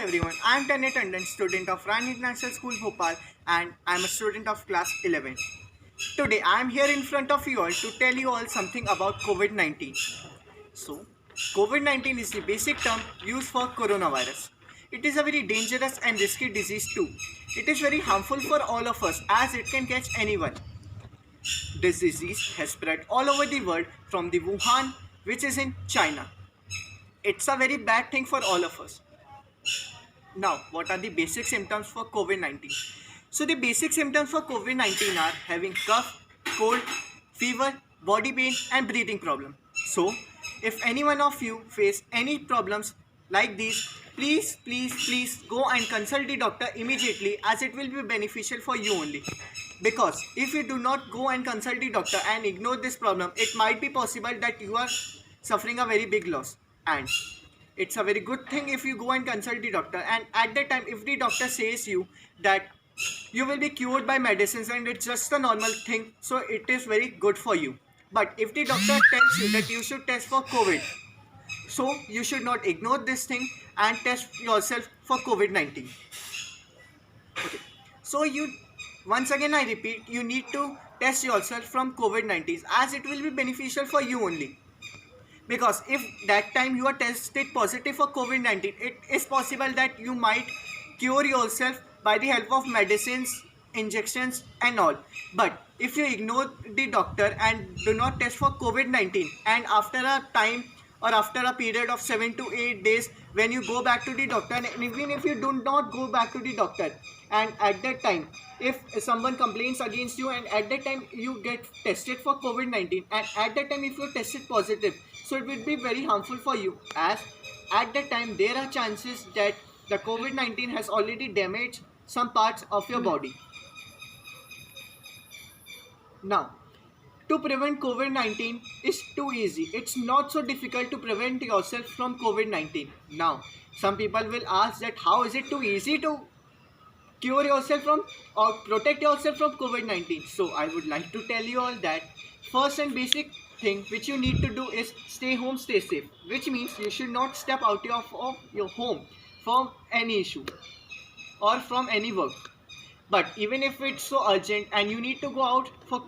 everyone, I am Tanit Tandon, student of Rani International School Bhopal, and I am a student of class 11. Today I am here in front of you all to tell you all something about COVID-19. So, COVID-19 is the basic term used for coronavirus. It is a very dangerous and risky disease too. It is very harmful for all of us as it can catch anyone. This disease has spread all over the world from the Wuhan, which is in China. It's a very bad thing for all of us. Now, what are the basic symptoms for COVID 19? So, the basic symptoms for COVID 19 are having cough, cold, fever, body pain, and breathing problem. So, if any one of you face any problems like these, please go and consult the doctor immediately as it will be beneficial for you only. Because if you do not go and consult the doctor and ignore this problem, it might be possible that you are suffering a very big loss. And it's a very good thing if you go and consult the doctor, and at that time if the doctor says you that you will be cured by medicines and it's just a normal thing, so it is very good for you. But if the doctor tells you that you should test for COVID, so you should not ignore this thing and test yourself for COVID-19. Okay, so you, once again I repeat, you need to test yourself from COVID-19 as it will be beneficial for you only. Because if that time you are tested positive for COVID-19, it is possible that you might cure yourself by the help of medicines, injections and all. But if you ignore the doctor and do not test for COVID-19, and after a time or after a period of 7 to 8 days when you go back to the doctor, and even if you do not go back to the doctor, and at that time if someone complains against you and at that time you get tested for COVID-19, and at that time if you tested positive, so it will be very harmful for you, as at that time there are chances that the COVID-19 has already damaged some parts of your body. Now, to prevent COVID-19 is too easy. It's not so difficult to prevent yourself from COVID-19. Now, some people will ask that how is it too easy to cure yourself from or protect yourself from COVID-19. So I would like to tell you all that first and basic thing which you need to do is stay home, stay safe, which means you should not step out of your home from any issue or from any work. But even if it's so urgent and you need to go out for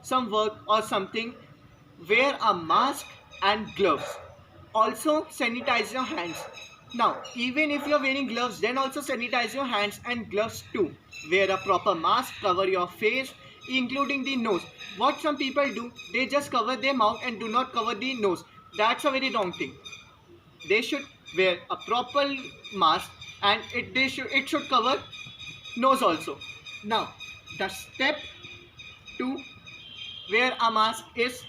some work or something, wear a mask and gloves. Also sanitize your hands. Now, even if you're wearing gloves, then also sanitize your hands and gloves too. Wear a proper mask, cover your face, including the nose. What some people do, they just cover their mouth and do not cover the nose. That's a very wrong thing. They should wear a proper mask, and it should cover nose also. Now, the step to wear a mask is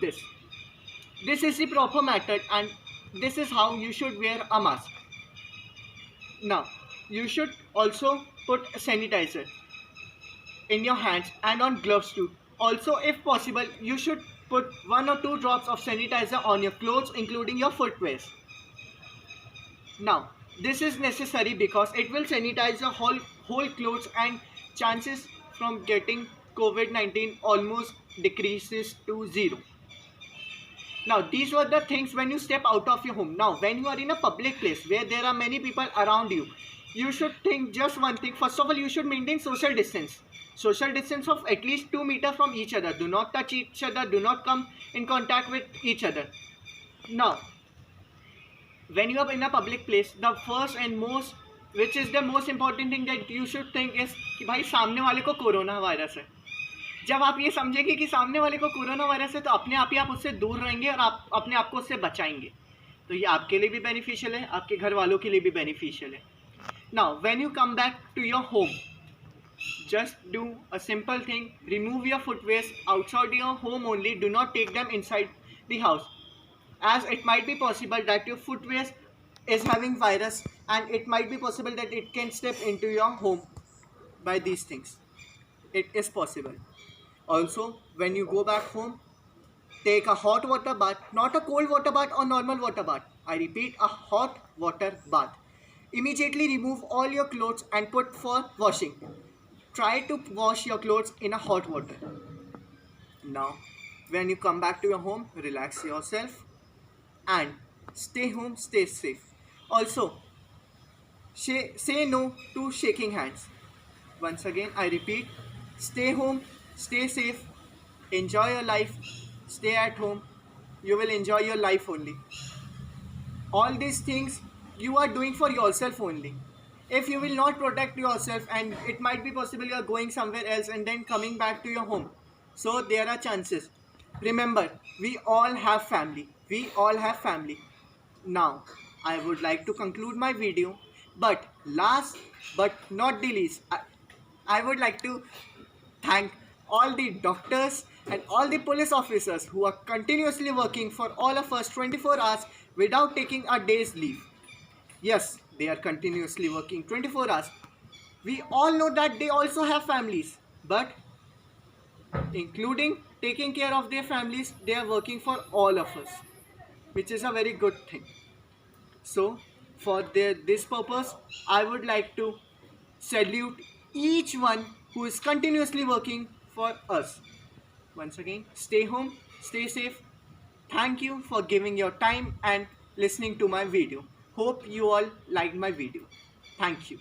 this. This is the proper method, and this is how you should wear a mask. Now, you should also put sanitizer in your hands and on gloves too. Also, if possible, you should put 1 or 2 drops of sanitizer on your clothes, including your footwear. Now, this is necessary because it will sanitize your whole clothes, and chances from getting COVID-19 almost decreases to 0. Now, these were the things when you step out of your home. Now, when you are in a public place where there are many people around you, you should think just one thing. First of all, you should maintain social distance. Social distance of at least 2 meters from each other. Do not touch each other. Do not come in contact with each other. Now, when you are in a public place, the first and most, which is the most important thing that you should think is कि भाई सामने वाले को corona virus है. जब आप ये समझेंगे कि सामने वाले को कोरोना वायरस है, तो अपने आप ही आप उससे दूर रहेंगे और आप अपने आप को उससे बचाएंगे. तो ये आपके लिए भी बेनिफिशियल है, आपके घर वालों के लिए भी बेनिफिशियल है. Now when you come back to your home, just do a simple thing. Remove your footwear outside your home only. Do not take them inside the house, as it might be possible that your footwear is having virus, and it might be possible that it can step into your home by these things. It is possible. Also, when you go back home, take a hot water bath, not a cold water bath or normal water bath. I repeat, a hot water bath. Immediately remove all your clothes and put for washing. Try to wash your clothes in a hot water. Now, when you come back to your home, relax yourself and Stay home, stay safe. Also, say no to shaking hands. Once again, I repeat, stay home, stay safe, enjoy your life, stay at home. You will enjoy your life only. All these things you are doing for yourself only. If you will not protect yourself, and it might be possible you are going somewhere else and then coming back to your home, so there are chances. Remember, we all have family. We all have family. Now, I would like to conclude my video, but last but not the least, I would like to thank all the doctors and all the police officers who are continuously working for all of us 24 hours without taking a day's leave. Yes, they are continuously working 24 hours. We all know that they also have families, but including taking care of their families, they are working for all of us, which is a very good thing. So, for this purpose, I would like to salute each one who is continuously working for us. Once again, stay home, stay safe. Thank you for giving your time and listening to my video. Hope you all liked my video. Thank you.